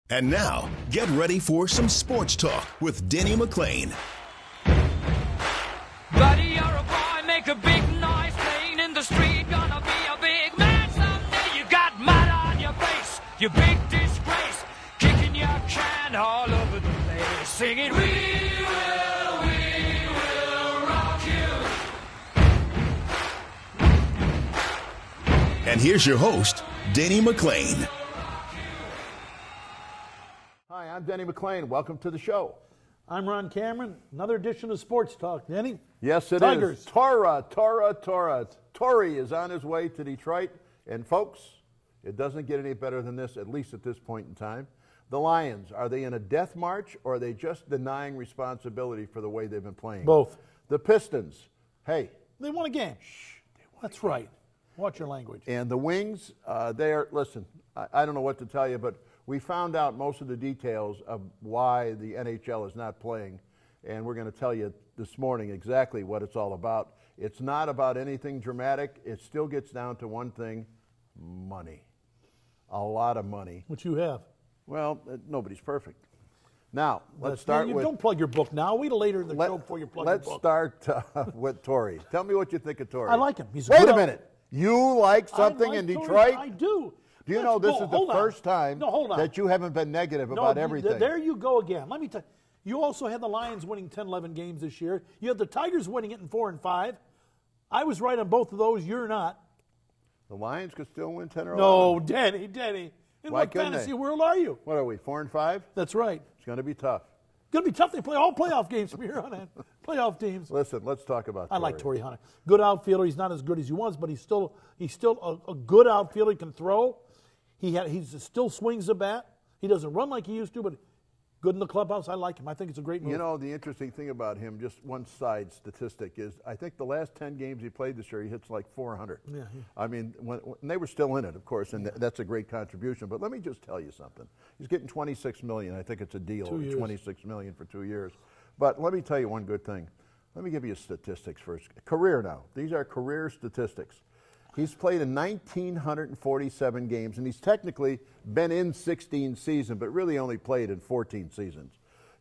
And now, get ready for some sports talk with Denny McLain. Buddy, you're a boy, make a big noise, playing in the street, gonna be a big man someday. You got mud on your face, you big disgrace, kicking your can all over the place, singing, we will rock you. And here's your host, Denny McLain. Hi, I'm Denny McLain. Welcome to the show. I'm Ron Cameron. Another edition of Sports Talk. Denny? Yes, it Tigers. is. Torrey is on his way to Detroit. And, folks, it doesn't get any better than this, at least at this point in time. The Lions, are they in a death march, or are they just denying responsibility for the way they've been playing? Both. The Pistons, hey. They won a game. That's right. Watch your language. And the Wings, listen, I don't know what to tell you, but we found out most of the details of why the NHL is not playing, and we're going to tell you this morning exactly what it's all about. It's not about anything dramatic. It still gets down to one thing, money. A lot of money. What you have. Well, nobody's perfect. Now, let's start with... Don't plug your book now. Wait till later in the show before you plug your book. Let's start with Torrey. Tell me what you think of Torrey. I like him. Wait a minute. You like something in Detroit? I do. Do you know this is the first time that you haven't been negative about everything? There you go again. Let me tell you. You also had the Lions winning 10, 11 games this year. You had the Tigers winning it in 4 and 5. I was right on both of those. You're not. The Lions could still win 10 or 11. No, Denny. In Why what fantasy world are you? What are we, 4 and 5? That's right. It's going to be tough. It's going to be tough. They play all playoff games from here on in. Playoff teams. Listen, let's talk about Torrey. I like Torrey Hunter. Good outfielder. He's not as good as he was, but he's still a good outfielder. He can throw. He still swings the bat. He doesn't run like he used to, but good in the clubhouse. I like him. I think it's a great move. You know, the interesting thing about him, just one side statistic, is I think the last 10 games he played this year, he hits like 400. Yeah. I mean, when they were still in it, of course, and that's a great contribution. But let me just tell you something. He's getting $26 million. I think it's a deal, $26 million for 2 years. But let me tell you one good thing. Let me give you statistics first. Career now. These are career statistics. He's played in 1,947 games, and he's technically been in 16 seasons, but really only played in 14 seasons.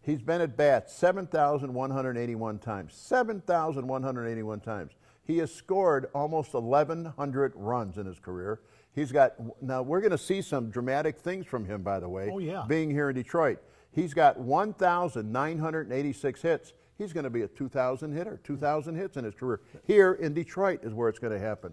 He's been at bat 7,181 times. 7,181 times. He has scored almost 1,100 runs in his career. Now we're going to see some dramatic things from him, by the way, being here in Detroit. He's got 1,986 hits. He's going to be a 2,000 hitter, 2,000 hits in his career. Here in Detroit is where it's going to happen.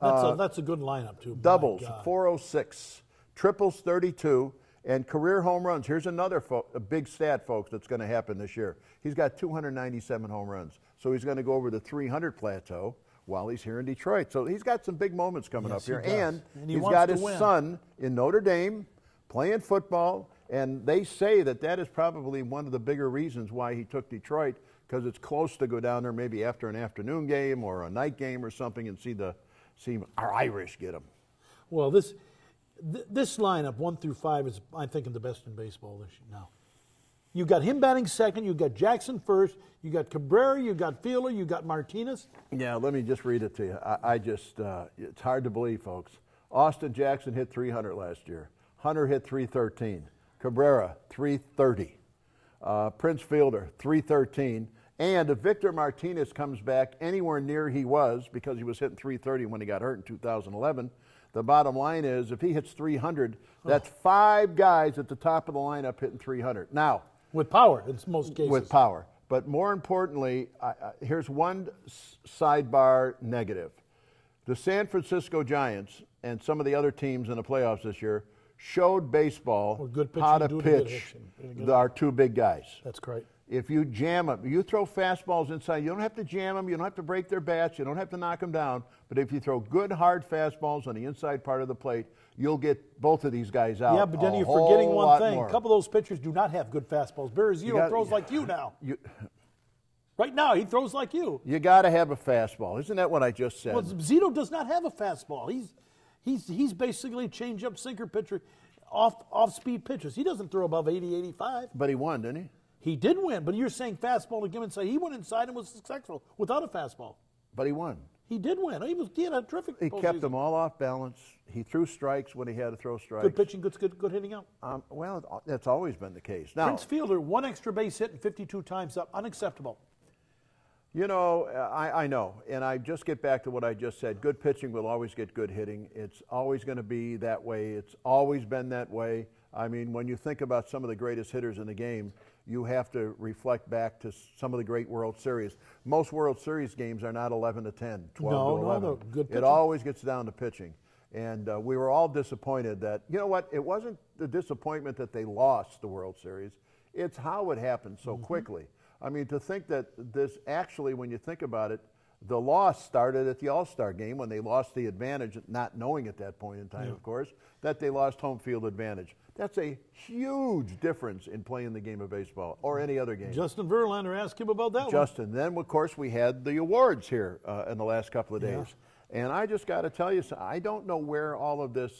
That's a good lineup, too. Doubles, 406. Triples, 32. And career home runs. Here's another a big stat, folks, that's going to happen this year. He's got 297 home runs. So he's going to go over the 300 plateau while he's here in Detroit. So he's got some big moments coming up here. And he's got his son in Notre Dame playing football. And they say that is probably one of the bigger reasons why he took Detroit, because it's close to go down there maybe after an afternoon game or a night game or something and see our Irish get them. Well, this lineup, 1 through 5, is, I'm thinking, the best in baseball this year now. You got him batting second. You got Jackson first. You got Cabrera. You got Fielder. You got Martinez. Yeah, let me just read it to you. It's hard to believe, folks. Austin Jackson hit 300 last year. Hunter hit 313. Cabrera, 330. Prince Fielder, 313. And if Victor Martinez comes back anywhere near he was, because he was hitting 330 when he got hurt in 2011, the bottom line is if he hits 300, that's 5 guys at the top of the lineup hitting 300. Now, with power in most cases. With power. But more importantly, here's one sidebar negative. The San Francisco Giants and some of the other teams in the playoffs this year showed baseball how to pitch our 2 big guys. That's correct. If you jam them, you throw fastballs inside, you don't have to jam them, you don't have to break their bats, you don't have to knock them down, but if you throw good, hard fastballs on the inside part of the plate, you'll get both of these guys out. Yeah, but then you're forgetting one thing. A couple of those pitchers do not have good fastballs. Berrizino throws like you now. Right now, he throws like you. You got to have a fastball. Isn't that what I just said? Well, Zito does not have a fastball. He's basically a change-up sinker pitcher, off-speed pitches. He doesn't throw above 80, 85. But he won, didn't he? He did win, but you're saying fastball to give inside. He went inside and was successful without a fastball. But he won. He did win. He had a terrific He postseason. kept them all off balance. He threw strikes when he had to throw strikes. Good pitching, good hitting out. Well, that's always been the case. Now, Prince Fielder, 1 extra base hit and 52 times up. Unacceptable. You know, I know, and I just get back to what I just said. Good pitching will always get good hitting. It's always going to be that way. It's always been that way. I mean, when you think about some of the greatest hitters in the game, you have to reflect back to some of the great World Series. Most World Series games are not 11 to 10, 12 to 11. No, good pitching. It always gets down to pitching. And we were all disappointed that, you know what, it wasn't the disappointment that they lost the World Series. It's how it happened so quickly. I mean, to think that this actually, when you think about it, the loss started at the All-Star game when they lost the advantage, not knowing at that point in time, of course, that they lost home field advantage. That's a huge difference in playing the game of baseball or any other game. Justin Verlander asked him about that Justin. Then, of course, we had the awards here in the last couple of days. And I just got to tell you, I don't know where all of this,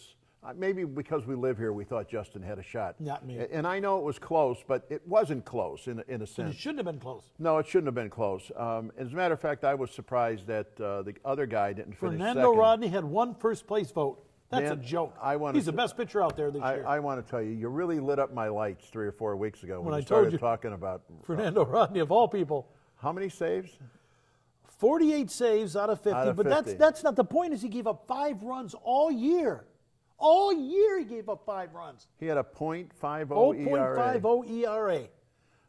maybe because we live here, we thought Justin had a shot. Not me. And I know it was close, but it wasn't close in a sense. And it shouldn't have been close. No, it shouldn't have been close. As a matter of fact, I was surprised that the other guy didn't finish Fernando second. Rodney had 1 first-place vote. That's Man, a joke. He's the best pitcher out there this year. I want to tell you, you really lit up my lights 3 or 4 weeks ago when I you told started you, talking about Fernando Rodney, of all people. How many saves? 48 saves out of 50. Out of but 50. that's not the point. Is he gave up 5 runs all year. All year he gave up 5 runs. He had a .50 ERA. 0.50 ERA.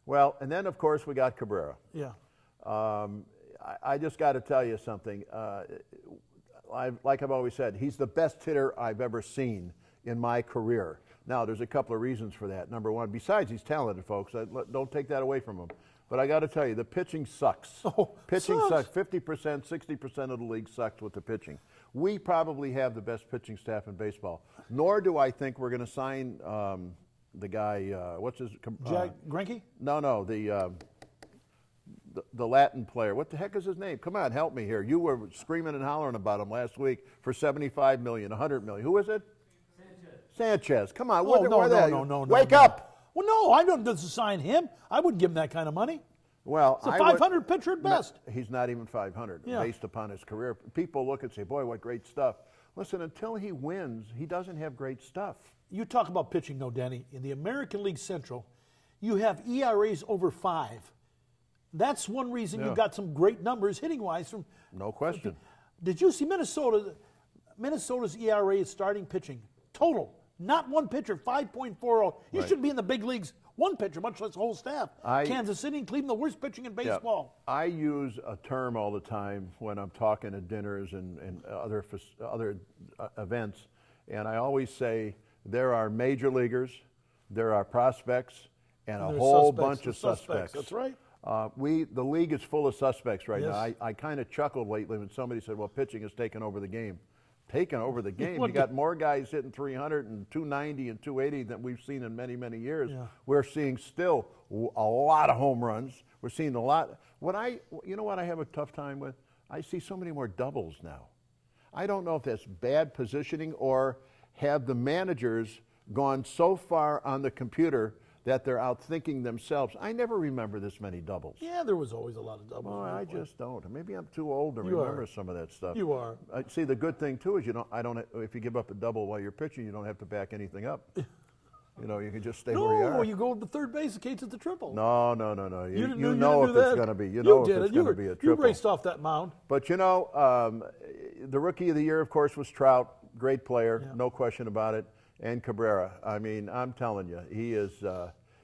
Well, and then, of course, we got Cabrera. Yeah. I just got to tell you something. Like I've always said, he's the best hitter I've ever seen in my career. Now, there's a couple of reasons for that. Number one, besides he's talented, folks. Don't take that away from him. But I got to tell you, the pitching sucks. Pitching sucks. 50%, 60% of the league sucks with the pitching. We probably have the best pitching staff in baseball. Nor do I think we're going to sign the guy, what's his? Jack Greinke? No, the Latin player. What the heck is his name? Come on, help me here. You were screaming and hollering about him last week for $75 million, $100 million. Who is it? Sanchez. Come on. No. Wake up. Well, no, I don't sign him. I wouldn't give him that kind of money. Well, it's a 500 pitcher at best. He's not even 500 based upon his career. People look and say, boy, what great stuff. Listen, until he wins, he doesn't have great stuff. You talk about pitching, no, Denny. In the American League Central, you have ERAs over 5. That's one reason you got some great numbers hitting-wise. No question. Did you see Minnesota? Minnesota's ERA is starting pitching. Total. Not one pitcher, 5.40. You should be in the big leagues. One pitcher, much less the whole staff. Kansas City and Cleveland, the worst pitching in baseball. Yeah. I use a term all the time when I'm talking at dinners and other events, and I always say there are major leaguers, there are prospects, and a whole bunch of suspects. That's right. The league is full of suspects right now. I kind of chuckled lately when somebody said, well, pitching has taken over the game. Taken over the game. You got more guys hitting 300 and 290 and 280 than we've seen in many, many years. Yeah. We're seeing still a lot of home runs. We're seeing a lot. You know what I have a tough time with? I see so many more doubles now. I don't know if that's bad positioning or have the managers gone so far on the computer that they're outthinking themselves. I never remember this many doubles. Yeah, there was always a lot of doubles. Oh, I just don't. Maybe I'm too old to remember some of that stuff. You are. See, the good thing too is if you give up a double while you're pitching, you don't have to back anything up. You can just stay where you are. No, you go to the third base in case it's a triple. No. You know if it's going to be. You know if it's going to be a triple. You raced off that mound. But the rookie of the year, of course, was Trout. Great player, no question about it. And Cabrera. I mean, I'm telling you, he is.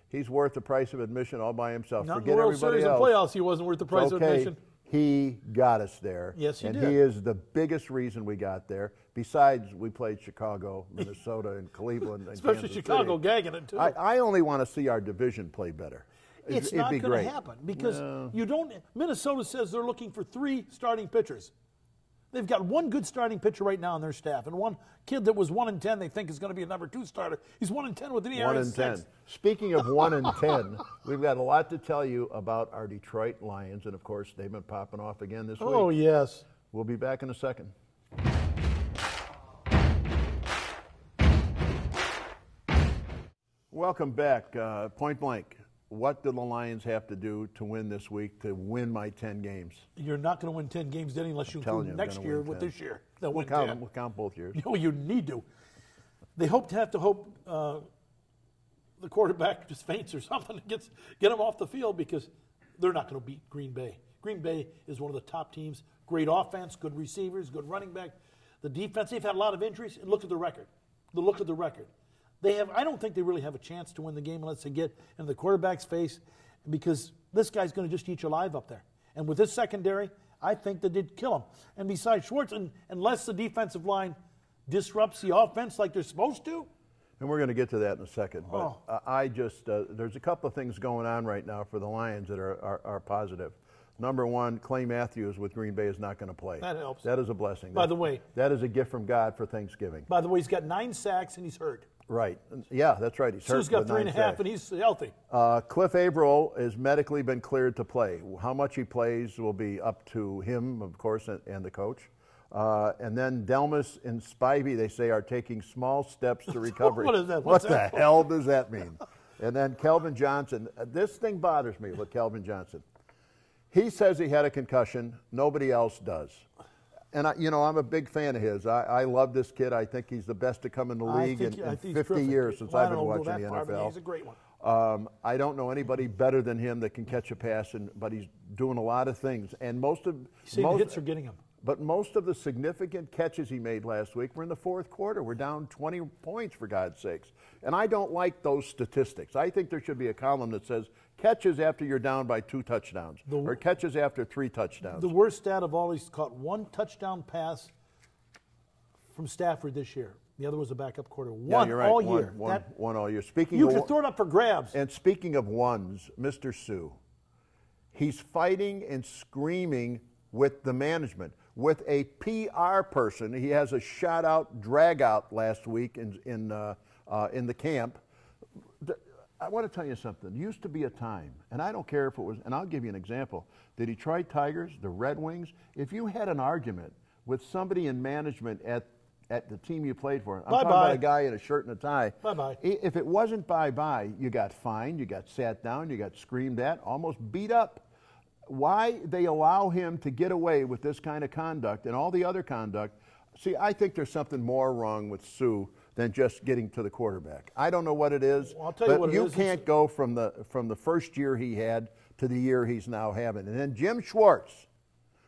He's worth the price of admission all by himself. Not Forget in the World everybody Series else. and playoffs, he wasn't worth the price of admission. He got us there. Yes, he did. And he is the biggest reation we got there. Besides, we played Chicago, Minnesota, and Cleveland, and especially Kansas Chicago City. gagging it too. I only want to see our division play better. It's not going to happen because you don't. Minnesota says they're looking for 3 starting pitchers. They've got one good starting pitcher right now on their staff, and one kid that was 1-10 they think is going to be a number 2 starter. He's 1-10 with an ERA 6. Speaking of 1-10, we've got a lot to tell you about our Detroit Lions, and of course they've been popping off again this week. Oh yes. We'll be back in a second. Welcome back. Point blank. what do the Lions have to do to win this week to win my 10 games? You're not going to win 10 games, Denny, unless you include next year with this year. They'll win 10. We'll count both years. No, you need to. They hope the quarterback just faints or something and get them off the field, because they're not going to beat Green Bay. Green Bay is one of the top teams. Great offense, good receivers, good running back. The defense, they've had a lot of injuries, and look at the record. I don't think they really have a chance to win the game unless they get in the quarterback's face, because this guy's going to just eat you alive up there. And with this secondary, I think they did kill him. And besides Schwartz, unless the defensive line disrupts the offense like they're supposed to. And we're going to get to that in a second. But there's a couple of things going on right now for the Lions that are positive. Number one, Clay Matthews with Green Bay is not going to play. That helps. That is a blessing. By the way. That is a gift from God for Thanksgiving. By the way, he's got 9 sacks and he's hurt. Right. Yeah, that's right. He's hurt. Sue's got 3.5 and he's healthy. Cliff Averill has medically been cleared to play. How much he plays will be up to him, of course, and the coach. And then Delmas and Spivey, they say, are taking small steps to recovery. What is that? What the hell does that mean? And then Kelvin Johnson. This thing bothers me with Kelvin Johnson. He says he had a concussion. Nobody else does. And, I'm a big fan of his. I love this kid. I think he's the best to come in the league in 50 years since I've been watching the NFL. He's a great one. I don't know anybody better than him that can catch a pass, but he's doing a lot of things. And the hits are getting him. But most of the significant catches he made last week were in the fourth quarter. We're down 20 points, for God's sakes. And I don't like those statistics. I think there should be a column that says catches after you're down by 2 touchdowns or catches after 3 touchdowns. The worst stat of all, he's caught 1 touchdown pass from Stafford this year. The other was a backup quarter. One all year. One all year. You can throw it up for grabs. And speaking of ones, Mr. Sue, he's fighting and screaming with the management. With a PR person, he has a shout-out, drag-out last week in the camp. I want to tell you something. There used to be a time, and I don't care if it was, and I'll give you an example. The Detroit Tigers, the Red Wings, if you had an argument with somebody in management at the team you played for, I'm talking about a guy in a shirt and a tie. Bye-bye. If it wasn't bye-bye, you got fined, you got sat down, you got screamed at, almost beat up. Why they allow him to get away with this kind of conduct and all the other conduct, see, I think there's something more wrong with Sue than just getting to the quarterback. I don't know what it is, well, I'll tell you what it is. Can't go from the first year he had to the year he's now having. And then Jim Schwartz.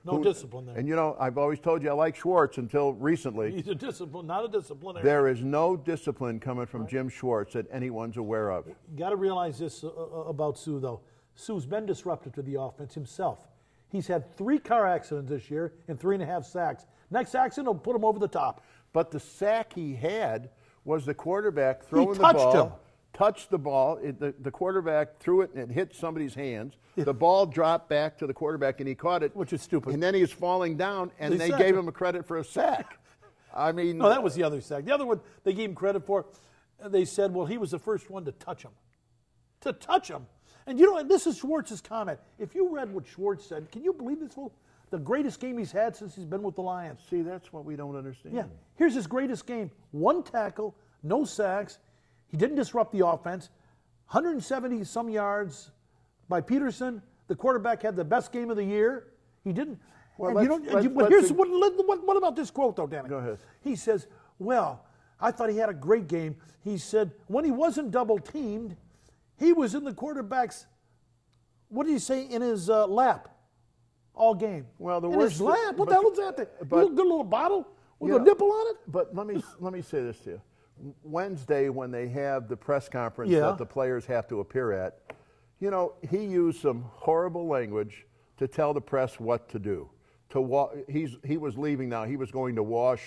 No discipline there. And, I've always told you I like Schwartz until recently. He's not a disciplinarian. There is no discipline coming from Jim Schwartz that anyone's aware of. You got to realize this about Sue, though. Sue's been disruptive to the offense himself. He's had 3 car accidents this year and 3.5 sacks. Next accident will put him over the top. But the sack he had was the quarterback throwing the ball. Touched the ball. The quarterback threw it and it hit somebody's hands. Yeah. The ball dropped back to the quarterback and he caught it. Which is stupid. And then he was falling down and they gave him a credit for a sack. I mean. No, that was the other sack. The other one they gave him credit for, they said, well, he was the first one to touch him. To touch him. And this is Schwartz's comment. If you read what Schwartz said, can you believe this? The greatest game he's had since he's been with the Lions. See, that's what we don't understand. Yeah. Here's his greatest game. 1 tackle, no sacks. He didn't disrupt the offense. 170-some yards by Peterson. The quarterback had the best game of the year. He didn't. Well, what about this quote, though, Danny? Go ahead. He says, well, I thought he had a great game. He said, when he wasn't double-teamed, he was in the quarterback's, what did he say, in his lap all game. Well, in his lap? What the hell is that? A good little bottle with a nipple on it? But let me say this to you. Wednesday, when they have the press conference that the players have to appear at, he used some horrible language to tell the press what to do. He was leaving now. He was going to wash,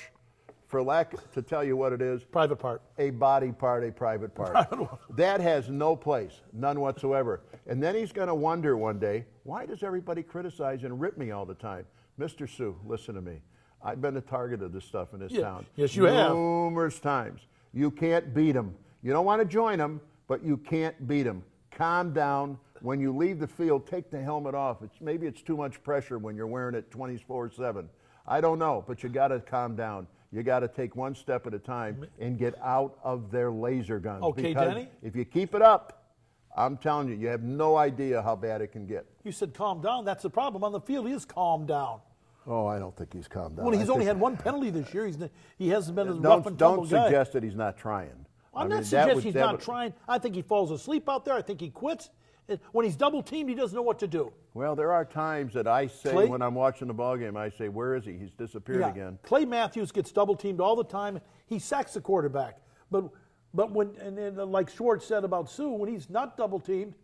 for lack to tell you what it is. Private part. A body part, a private part. That has no place, none whatsoever. And then he's going to wonder one day, why does everybody criticize and rip me all the time? Mr. Sue, listen to me. I've been the target of this stuff in this town. Yes, you have. Numerous times. You can't beat them. You don't want to join them, but you can't beat them. Calm down. When you leave the field, take the helmet off. Maybe it's too much pressure when you're wearing it 24/7. I don't know, but you got to calm down. You got to take one step at a time and get out of their laser guns. Okay, because Denny? if you keep it up, I'm telling you, you have no idea how bad it can get. You said calm down. That's the problem. On the field, he is calmed down. Oh, I don't think he's calmed down. Well, he's only had one penalty this year. He hasn't been as rough and tumble Don't guy. suggest that he's not trying. I'm not suggesting he's not trying. I think he falls asleep out there. I think he quits. When he's double teamed, he doesn't know what to do. Well, there are times that I say when I'm watching the ball game, I say, "Where is he? He's disappeared again." Clay Matthews gets double teamed all the time. He sacks the quarterback. But when like Schwartz said about Sue, when he's not double teamed,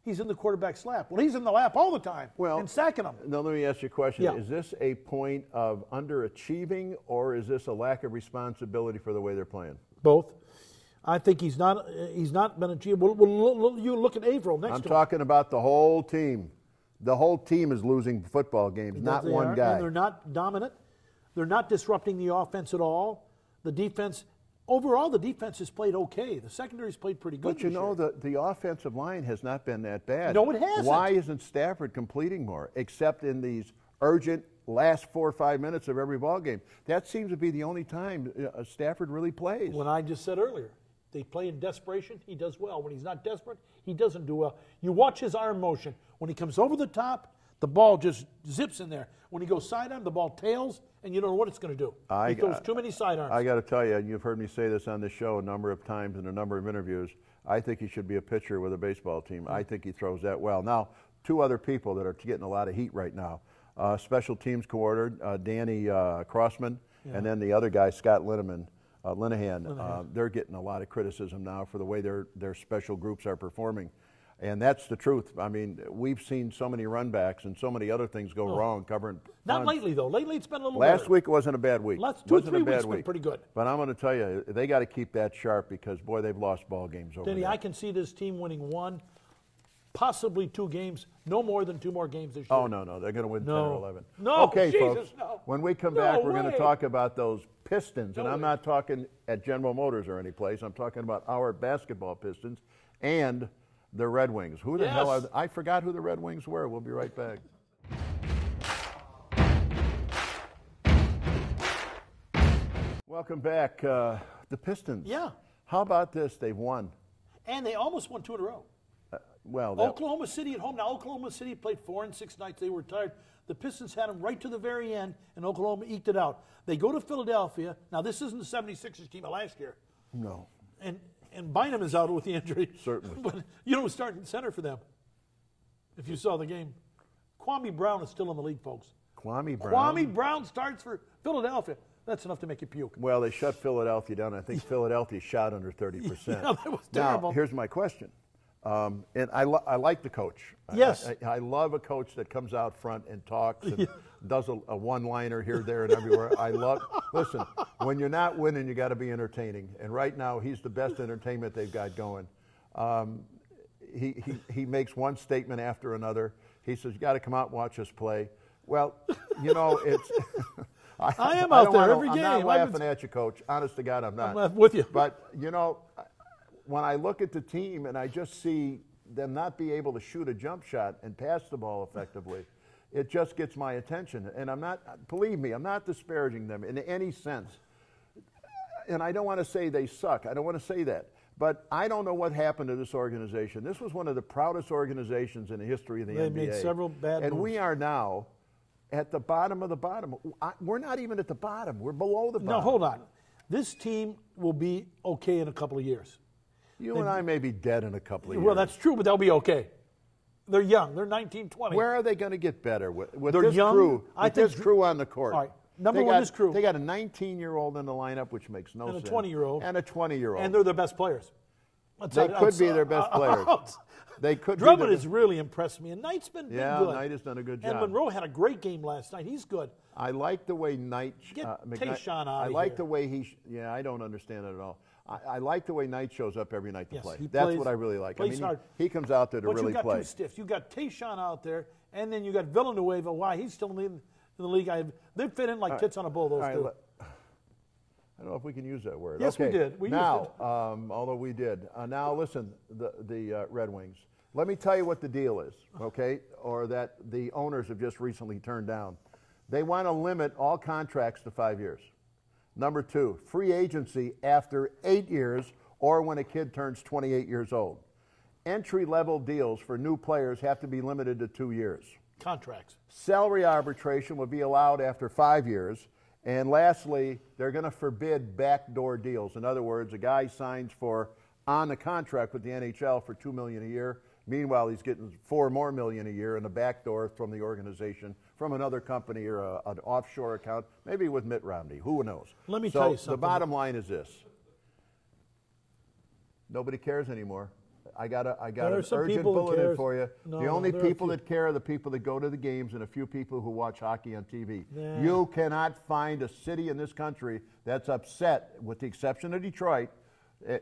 he's in the quarterback's lap. Well, he's in the lap all the time and sacking him. Now, let me ask you a question. Yeah. Is this a point of underachieving, or is this a lack of responsibility for the way they're playing? Both. I think he's not been achieved. You look at Averill next to him. I'm talking about the whole team. The whole team is losing football games, not one guy. And they're not dominant. They're not disrupting the offense at all. The defense, overall, the defense has played okay. The secondary's played pretty good. But you know, the offensive line has not been that bad. No, it hasn't. Why isn't Stafford completing more, except in these urgent last 4 or 5 minutes of every ball game? That seems to be the only time Stafford really plays. When I just said earlier, they play in desperation, he does well. When he's not desperate, he doesn't do well. You watch his arm motion. When he comes over the top, the ball just zips in there. When he goes sidearm, the ball tails, and you don't know what it's going to do. He throws too many sidearms. I got to tell you, you've heard me say this on this show a number of times in a number of interviews. I think he should be a pitcher with a baseball team. I think he throws that well. Now, two other people that are getting a lot of heat right now. Special teams coordinator, Danny Crossman, and then the other guy, Scott Linehan. They're getting a lot of criticism now for the way their special groups are performing. And that's the truth. I mean, we've seen so many runbacks and so many other things go wrong covering Not lately, though. Lately, it's been a little Last better. week wasn't a bad week. Last 2 or 3 weeks been pretty good. But I'm going to tell you, they got to keep that sharp because, boy, they've lost ball games over Denny, there. I can see this team winning 1, possibly 2 games, no more than 2 more games this year. Oh, no. They're going to win 10 or 11. No, okay, Jesus, folks. no. When we come back, we're going to talk about those Pistons. And I'm not talking at General Motors or any place. I'm talking about our basketball Pistons and the Red Wings. Who the hell are they? I forgot who the Red Wings were. We'll be right back. Welcome back. The Pistons. Yeah. How about this? They've won. And they almost won 2 in a row. Oklahoma City at home. Now, Oklahoma City played 4 and 6 nights. They were tired. The Pistons had them right to the very end, and Oklahoma eked it out. They go to Philadelphia. Now, this isn't the 76ers team of last year. No. And Bynum is out with the injury. Certainly. But you know who's starting center for them, if you saw the game? Kwame Brown is still in the league, folks. Kwame Brown? Kwame Brown starts for Philadelphia. That's enough to make you puke. Well, they shut Philadelphia down. I think Philadelphia shot under 30%. Yeah, that was terrible. Now, here's my question. And I like the coach. Yes. I love a coach that comes out front and talks and does a one-liner here, there, and everywhere. Listen, when you're not winning, you got to be entertaining. And right now, he's the best entertainment they've got going. He makes one statement after another. He says, you got to come out and watch us play. Well, you know, it's... I am out there every game. I'm not laughing at you, Coach. Honest to God, I'm not. I'm with you. But, you know, when I look at the team and I just see them not be able to shoot a jump shot and pass the ball effectively, it just gets my attention. And I'm not, believe me, I'm not disparaging them in any sense. And I don't want to say they suck. I don't want to say that. But I don't know what happened to this organization. This was one of the proudest organizations in the history of the NBA. They made several bad moves. And we are now at the bottom of the bottom. We're not even at the bottom. We're below the bottom. No, hold on. This team will be okay in a couple of years. You and I may be dead in a couple of years. Well, that's true, but they'll be okay. They're young. They're 19, 20. Where are they going to get better with They're this young. crew? I With think this crew on the court. All right. Number one, this crew. They got a 19-year-old in the lineup, which makes no sense. And a 20-year-old. And a 20-year-old. And they're their best players. They could be their best players. They could. Drummond has really impressed me, and Knight's been good. Yeah, Knight has done a good job. And Monroe had a great game last night. He's good. I like the way Knight. Get Tayshaun out of I like here. the way he. I don't understand it at all. I like the way Knight shows up every night to play. That's That's what I really like. I mean, hard. he comes out there to But really you got play. two stiffs. You got Tayshaun out there, and then you got Villanueva. Why he's still in the league? They fit in like tits on a bull. Those two. I don't know if we can use that word. Yes, okay. we did. We used it. Although we did. Now, listen, the Red Wings. Let me tell you what the deal is, okay, or that the owners have just recently turned down. They want to limit all contracts to 5 years. Number 2, free agency after 8 years or when a kid turns 28 years old. Entry-level deals for new players have to be limited to 2 years. Contracts. Salary arbitration will be allowed after 5 years. And lastly, they're going to forbid backdoor deals. In other words, a guy signs on the contract with the NHL for $2 million a year. Meanwhile, he's getting $4 million more a year in a backdoor from the organization, from another company or an offshore account, maybe with Mitt Romney. Who knows? Let me tell you something. The bottom line is this. Nobody cares anymore. I got an urgent bulletin for you. The only people that care are the people that go to the games and a few people who watch hockey on TV. Yeah. You cannot find a city in this country that's upset, with the exception of Detroit.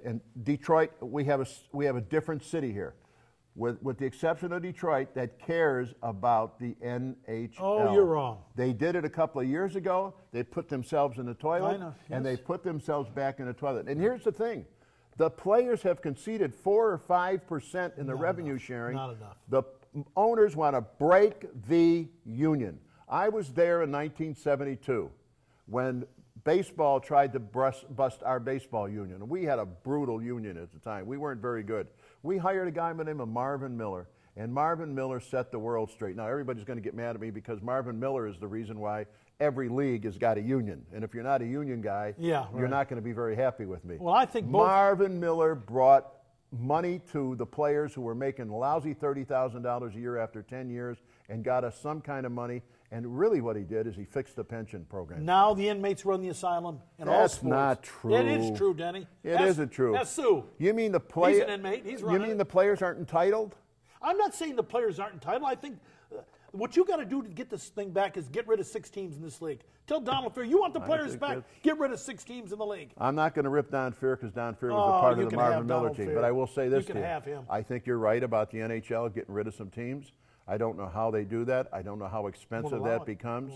And Detroit, we have a different city here. With the exception of Detroit, that cares about the NHL. Oh, you're wrong. They did it a couple of years ago. They put themselves in the toilet, I know, and yes. they put themselves back in the toilet. And here's the thing. The players have conceded 4 or 5% in the revenue sharing. Not enough. The owners want to break the union. I was there in 1972 when baseball tried to bust our baseball union. We had a brutal union at the time. We weren't very good. We hired a guy by the name of Marvin Miller, and Marvin Miller set the world straight. Now, everybody's going to get mad at me because Marvin Miller is the reason why every league has got a union. And if you're not a union guy, you're not going to be very happy with me. Well, I think Marvin Miller brought money to the players who were making lousy $30,000 a year after 10 years and got us some kind of money. And really what he did is he fixed the pension program. Now the inmates run the asylum and all That's sports. not true. It is true, Denny. It isn't true. That's Sue. You mean the He's an inmate. He's running. You mean the players aren't entitled? I'm not saying the players aren't entitled. I think what you got to do to get this thing back is get rid of 6 teams in this league. Tell Donald Fair, you want the players back, get rid of 6 teams in the league. I'm not going to rip Don Fair because Don Fair was a part of the Marvin Miller team. Fair. But I will say this to you. Have him. I think you're right about the NHL getting rid of some teams. I don't know how they do that. I don't know how expensive that becomes.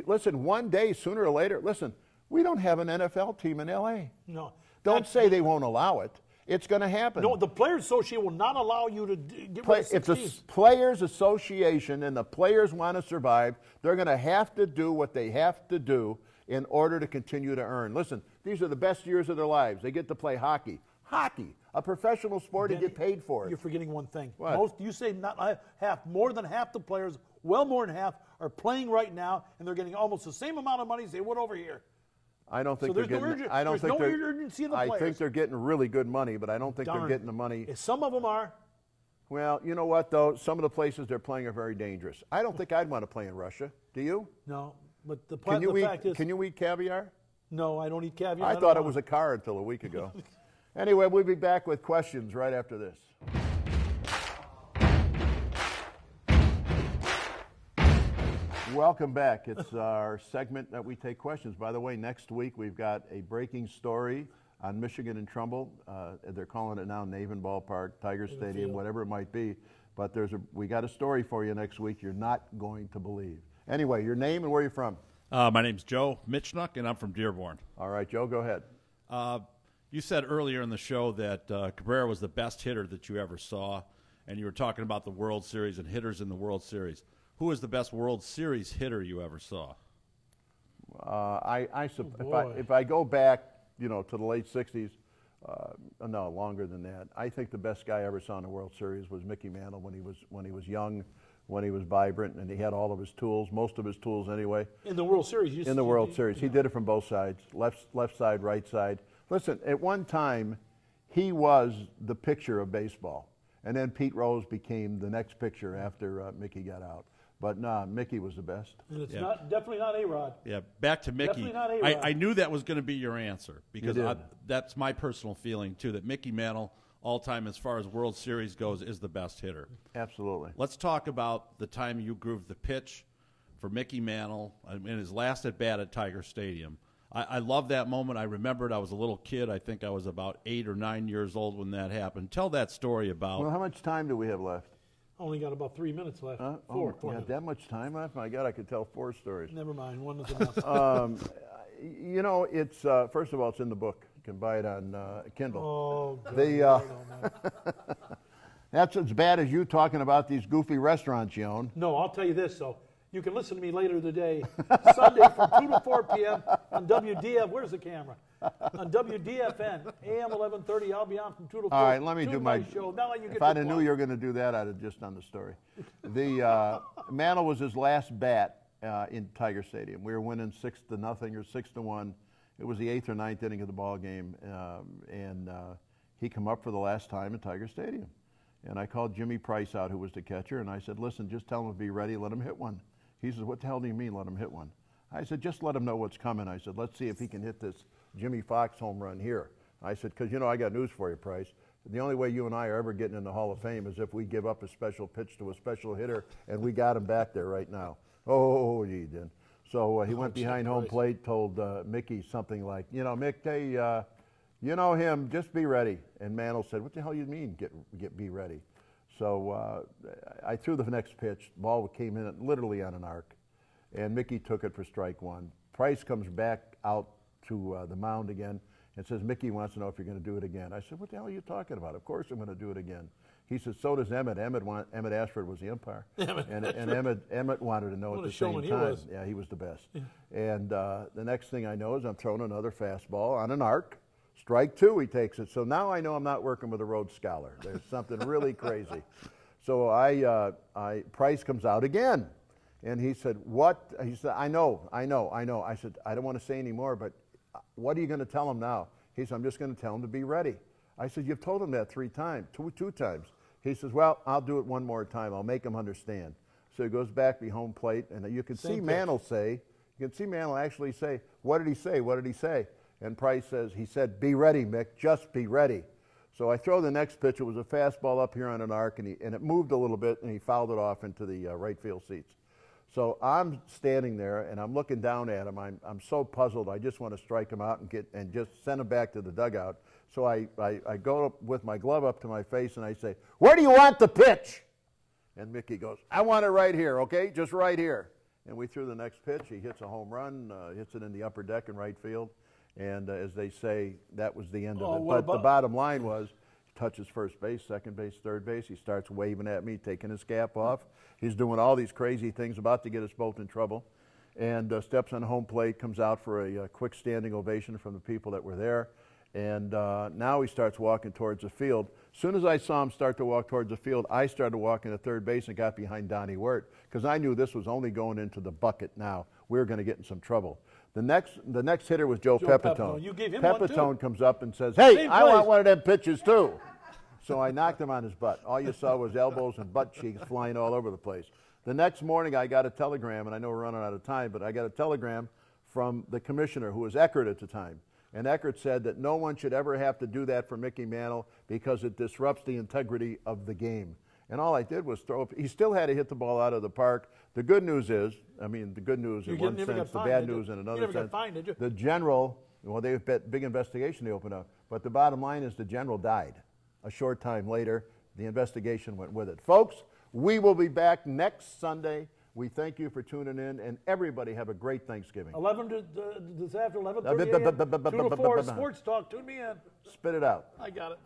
Listen, one day, sooner or later, listen, we don't have an NFL team in L.A. No. Don't say they won't allow it. It's going to happen. No, the Players Association will not allow you to get rid of 6 teams. If the Players Association and the players want to survive, they're going to have to do what they have to do in order to continue to earn. Listen, these are the best years of their lives. They get to play hockey. Hockey, a professional sport, and get paid for it. You're forgetting one thing. What? You say not half, more than half the players, well more than half, are playing right now, and they're getting almost the same amount of money as they would over here. I don't think so they're getting. There's no urgency in the players. I think they're getting really good money, but I don't think they're getting the money. Some of them are. Well, you know what though? Some of the places they're playing are very dangerous. I don't think I'd want to play in Russia. Do you? No, but the fact is, can you eat caviar? No, I don't eat caviar. I thought it was a car until a week ago. Anyway, we'll be back with questions right after this. Welcome back. It's our segment that we take questions. By the way, next week we've got a breaking story on Michigan and Trumbull. They're calling it now Navin Ballpark, Tiger Stadium, whatever it might be. But we got a story for you next week you're not going to believe. Anyway, your name and where you're from? My name's Joe Michnuck, and I'm from Dearborn. All right, Joe, go ahead. You said earlier in the show that Cabrera was the best hitter that you ever saw, and you were talking about the World Series and hitters in the World Series. Who was the best World Series hitter you ever saw? If I go back, to the late '60s, no, longer than that. I think the best guy I ever saw in the World Series was Mickey Mantle when he was young, when he was vibrant, and he had all of his tools, most of his tools anyway. In the World Series, in the World Series, he did it from both sides, left side, right side. Listen, at one time, he was the picture of baseball, and then Pete Rose became the next picture after Mickey got out. But Mickey was the best. And it's definitely not A-Rod. Yeah, back to Mickey. Definitely not A-Rod. I knew that was going to be your answer because that's my personal feeling too. That Mickey Mantle, all time as far as World Series goes, is the best hitter. Absolutely. Let's talk about the time you grooved the pitch for Mickey Mantle in his last at bat at Tiger Stadium. I love that moment. I remembered I was a little kid. I think I was about 8 or 9 years old when that happened. Tell that story about. Well, how much time do we have left? Only got about 3 minutes left. Four. That much time left? My God, I could tell 4 stories. Never mind. One is enough. It's first of all, it's in the book. You can buy it on Kindle. Oh, God. That's as bad as you talking about these goofy restaurants you own. No, I'll tell you this, though. You can listen to me later today, Sunday from 2 to 4 p.m. on WDF. Where's the camera? on WDFN, AM 1130. I'll be on from 2 to 4. All right, let me do my show. Now let you get if I'd your have knew plug. you were going to do that, I'd have just done the story. The Mantle was his last bat in Tiger Stadium. We were winning 6-0 or 6-1. It was the 8th or 9th inning of the ball game, and he come up for the last time in Tiger Stadium. And I called Jimmy Price out, who was the catcher, and I said, listen, just tell him to be ready, let him hit one. He says, what the hell do you mean, let him hit one? I said, just let him know what's coming. I said, let's see if he can hit this Jimmy Fox home run here. I said, because, I got news for you, Price. The only way you and I are ever getting in the Hall of Fame is if we give up a special pitch to a special hitter, and we got him back there right now. Oh, he did. So he went behind home plate, told Mickey something like, Mick, hey, you know him, just be ready. And Mantle said, what the hell you mean, be ready? So I threw the next pitch. Ball came in literally on an arc, and Mickey took it for strike one. Price comes back out to the mound again and says, Mickey wants to know if you're going to do it again. I said, what the hell are you talking about? Of course I'm going to do it again. He says, so does Emmett. Emmett Ashford was the umpire. and Emmett wanted to know at the same time. Yeah, he was the best. Yeah. And the next thing I know is I'm throwing another fastball on an arc. Strike two, he takes it. So now I know I'm not working with a Rhodes Scholar. There's something really crazy. So Price comes out again. And he said, what? He said, I know. I said, I don't want to say any more, but what are you going to tell him now? He said, I'm just going to tell him to be ready. I said, you've told him that two times. He says, well, I'll do it one more time. I'll make him understand. So he goes back behind home plate, and you can see Mantle actually say, what did he say? What did he say? And Price says, he said, be ready, Mick, just be ready. So I throw the next pitch. It was a fastball up here on an arc, and it moved a little bit, and he fouled it off into the right field seats. So I'm standing there, and I'm looking down at him. I'm so puzzled. I just want to strike him out and just send him back to the dugout. So I go up with my glove up to my face, and I say, where do you want the pitch? And Mickey goes, I want it right here, okay, just right here. And we threw the next pitch. He hits a home run, hits it in the upper deck in right field. And as they say, that was the end of it. But the bottom line was, he touches first base, second base, third base. He starts waving at me, taking his cap off. He's doing all these crazy things, about to get us both in trouble. And steps on home plate, comes out for a quick standing ovation from the people that were there. And now he starts walking towards the field. As soon as I saw him start to walk towards the field, I started walking to third base and got behind Donnie Wirt, because I knew this was only going into the bucket now. We were going to get in some trouble. The next hitter was Joe Pepitone. You gave him Pepitone one too. comes up and says, hey, I want one of them pitches too. So I knocked him on his butt. All you saw was elbows and butt cheeks flying all over the place. The next morning I got a telegram, and I know we're running out of time, but I got a telegram from the commissioner, who was Eckert at the time. And Eckert said that no one should ever have to do that for Mickey Mantle because it disrupts the integrity of the game. And all I did was throw up. He still had to hit the ball out of the park. The good news is, the good news in one sense, the bad news in another sense. You never got fined, did you? The general, well, they had big investigation they opened up. But the bottom line is the general died. A short time later, the investigation went with it. Folks, we will be back next Sunday. We thank you for tuning in, and everybody have a great Thanksgiving. 11 to this after 11:30 a.m. 2 to 4 Sports Talk. Tune me in. Spit it out. I got it.